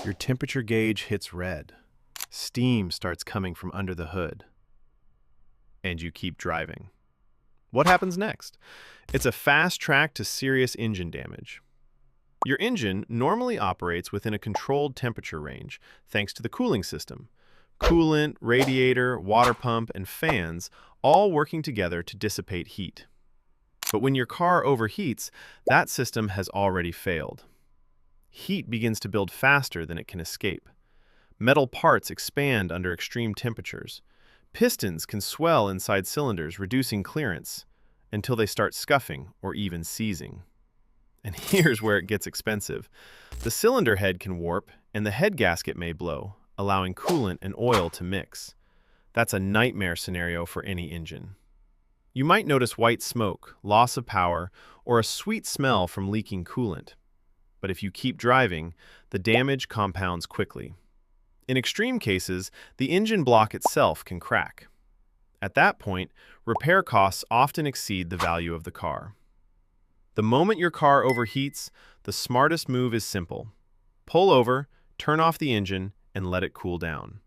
Your temperature gauge hits red. Steam starts coming from under the hood. And you keep driving. What happens next? It's a fast track to serious engine damage. Your engine normally operates within a controlled temperature range thanks to the cooling system. Coolant, radiator, water pump, and fans all working together to dissipate heat. But when your car overheats, that system has already failed. Heat begins to build faster than it can escape. Metal parts expand under extreme temperatures. Pistons can swell inside cylinders, reducing clearance until they start scuffing or even seizing. And here's where it gets expensive. The cylinder head can warp and the head gasket may blow, allowing coolant and oil to mix. That's a nightmare scenario for any engine. You might notice white smoke, loss of power, or a sweet smell from leaking coolant. But if you keep driving, the damage compounds quickly. In extreme cases, the engine block itself can crack. At that point, repair costs often exceed the value of the car. The moment your car overheats, the smartest move is simple. Pull over, turn off the engine, and let it cool down.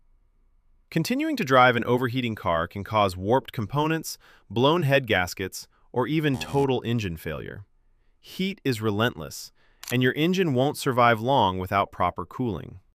Continuing to drive an overheating car can cause warped components, blown head gaskets, or even total engine failure. Heat is relentless, and your engine won't survive long without proper cooling.